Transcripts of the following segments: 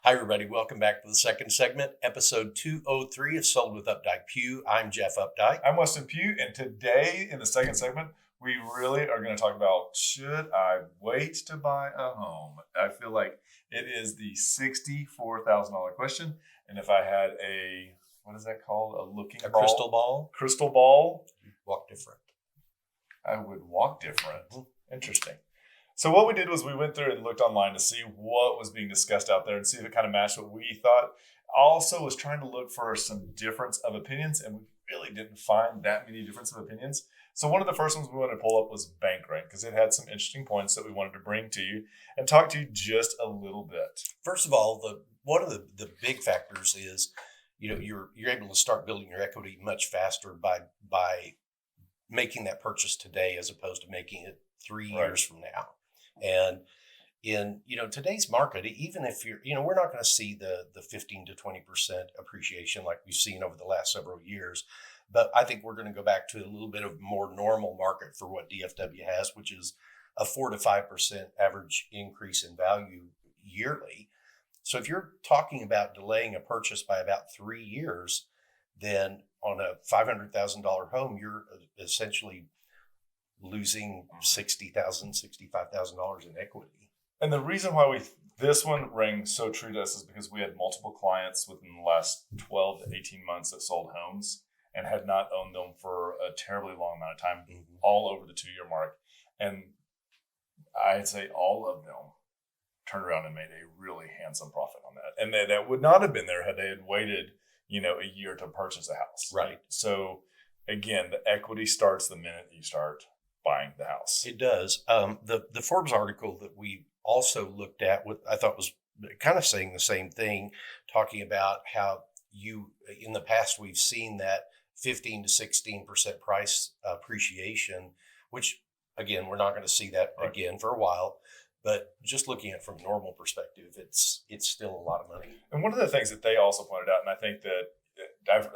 Hi, everybody. Welcome back to the second segment, episode 203 of Sold with Updike Pugh. I'm Jeff Updike. I'm Weston Pugh, and today in the second segment, we really are going to talk about should I wait to buy a home? I feel like it is the $64,000 question. And if I had what is that called? A crystal ball? Crystal ball. You'd walk different. I would walk different. Interesting. So what we did was we went through and looked online to see what was being discussed out there and see if it kind of matched what we thought. Also was trying to look for some difference of opinions, and we really didn't find that many difference of opinions. So one of the first ones we wanted to pull up was bank rate, because it had some interesting points that we wanted to bring to you and talk to you just a little bit. First of all, one of the big factors is, you're able to start building your equity much faster by making that purchase today as opposed to making it 3 years from now. And in today's market, even if we're not going to see the 15 to 20% appreciation like we've seen over the last several years, but I think we're going to go back to a little bit of more normal market for what DFW has, which is a 4 to 5% average increase in value yearly. So if you're talking about delaying a purchase by about 3 years, then on a $500,000 home, you're essentially losing $60,000, $65,000 in equity. And the reason why this one rang so true to us is because we had multiple clients within the last 12 to 18 months that sold homes and had not owned them for a terribly long amount of time, all over the 2-year mark. And I'd say all of them turned around and made a really handsome profit on that. And that would not have been there had they had waited, a year to purchase a house. Right. So again, the equity starts the minute you start buying the house. It does. The Forbes article that we also looked at, what I thought was kind of saying the same thing, talking about how in the past, we've seen that 15 to 16% price appreciation, which again, we're not going to see that again for a while. But just looking at it from a normal perspective, it's still a lot of money. And one of the things that they also pointed out, and I think that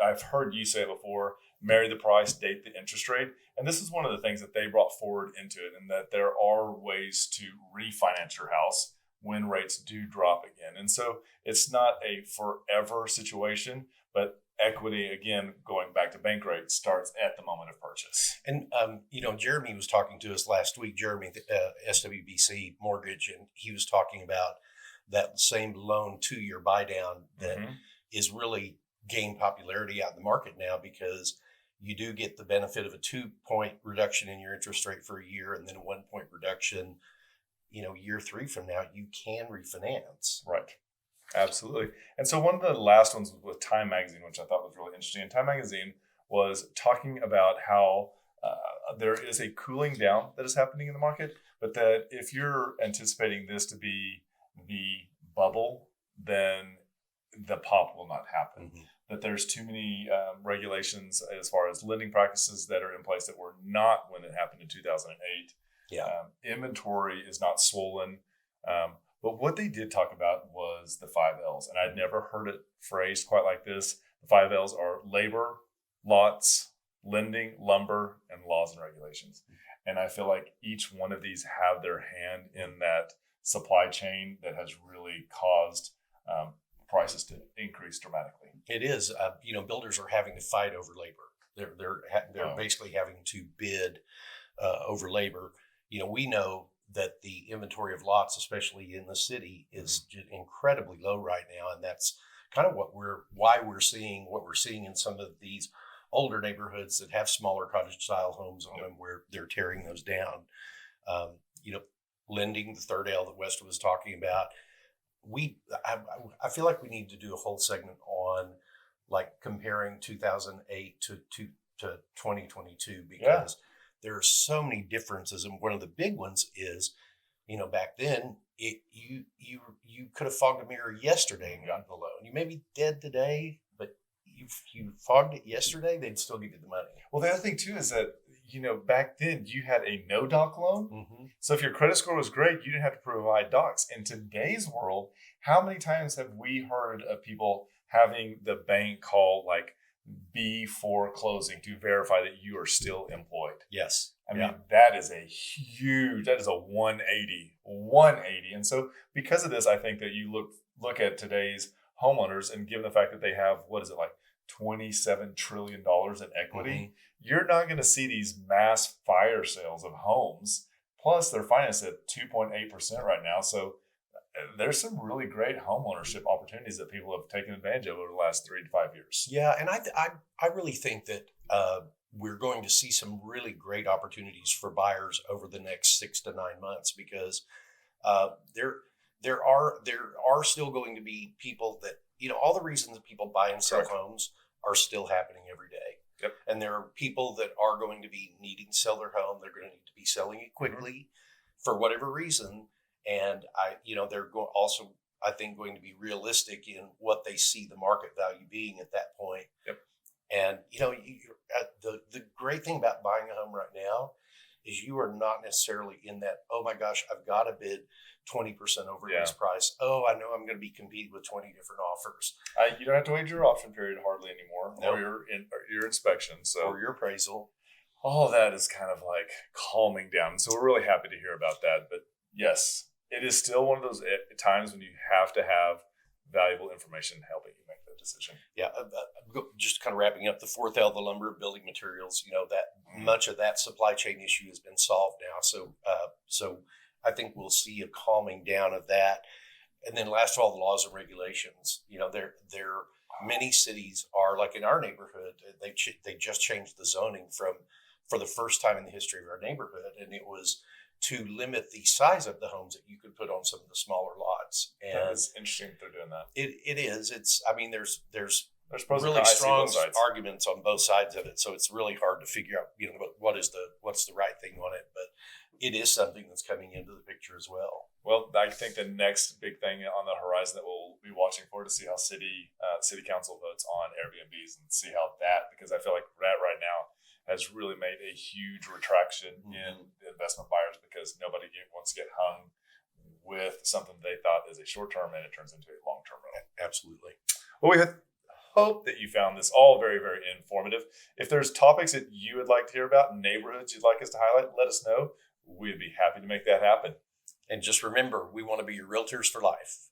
I've heard you say before, marry the price, date the interest rate. And this is one of the things that they brought forward into it, and that there are ways to refinance your house when rates do drop again. And so it's not a forever situation, but equity, again, going back to bank rate, starts at the moment of purchase. And, Jeremy was talking to us last week, Jeremy, SWBC Mortgage, and he was talking about that same loan 2-year buy down that is really gained popularity out in the market now, because you do get the benefit of a 2-point reduction in your interest rate for a year, and then a 1-point reduction, year 3 from now, you can refinance. Right. Absolutely. And so one of the last ones was with Time Magazine, which I thought was really interesting. And Time Magazine was talking about how there is a cooling down that is happening in the market, but that if you're anticipating this to be the bubble, then the pop will not happen. That there's too many regulations as far as lending practices that are in place that were not when it happened in 2008. Inventory is not swollen. But what they did talk about was the 5 L's. And I'd never heard it phrased quite like this. The 5 L's are labor, lots, lending, lumber, and laws and regulations. And I feel like each one of these have their hand in that supply chain that has really caused prices to increase dramatically. It is. Builders are having to fight over labor. They're basically having to bid over labor. We know that the inventory of lots, especially in the city, is incredibly low right now, and that's kind of why we're seeing what we're seeing in some of these older neighborhoods that have smaller cottage style homes on them, where they're tearing those down. Lending, the third L that West was talking about. I feel like we need to do a whole segment on like comparing 2008 to 2022, because there are so many differences. And one of the big ones is, back then you could have fogged a mirror yesterday and gotten the loan. You may be dead today, but you fogged it yesterday, they'd still give you the money. Well, the other thing too is that, back then you had a no doc loan. So if your credit score was great, you didn't have to provide docs. In today's world, how many times have we heard of people having the bank call like before closing to verify that you are still employed. Yes. I mean, that is a 180. And so because of this, I think that you look at today's homeowners, and given the fact that they have, what is it, like $27 trillion in equity, you're not going to see these mass fire sales of homes. Plus, they're financed at 2.8% right now. So there's some really great home ownership opportunities that people have taken advantage of over the last 3 to 5 years. Yeah, and I really think that we're going to see some really great opportunities for buyers over the next 6 to 9 months, because there are still going to be people that, all the reasons that people buy and sell Correct. homes are still happening every day. Yep. And there are people that are going to be needing to sell their home. They're going to need to be selling it quickly for whatever reason. And they're also, I think, going to be realistic in what they see the market value being at that point. Yep. And the great thing about buying a home right now is you are not necessarily in that, oh my gosh, I've got to bid 20% over this price. Oh, I know I'm going to be competing with 20 different offers. You don't have to wait your option period hardly anymore, Nope. or your inspection. So Or your appraisal. all of that is kind of like calming down. So we're really happy to hear about that. But yes, it is still one of those times when you have to have valuable information helping you make that decision. Yeah, just kind of wrapping up the fourth L, the lumber, building materials. That much of that supply chain issue has been solved now. So I think we'll see a calming down of that. And then last of all, the laws and regulations. There many cities are, like in our neighborhood, they just changed the zoning for the first time in the history of our neighborhood, and it was to limit the size of the homes that you could put on some of the smaller lots. And that is interesting that they're doing that. It is. There's pros and really cons. strong arguments on both sides of it, so it's really hard to figure out what's the right thing on it. But it is something that's coming into the picture as well. Well, I think the next big thing on the horizon that we'll be watching for to see how city council votes on Airbnbs, and see how because I feel like that right now has really made a huge retraction in the investment buyers, because nobody wants to get hung with something they thought is a short term and it turns into a long term rental. Absolutely. Well, we hope that you found this all very, very informative. If there's topics that you would like to hear about, neighborhoods you'd like us to highlight, let us know. We'd be happy to make that happen. And just remember, we want to be your realtors for life.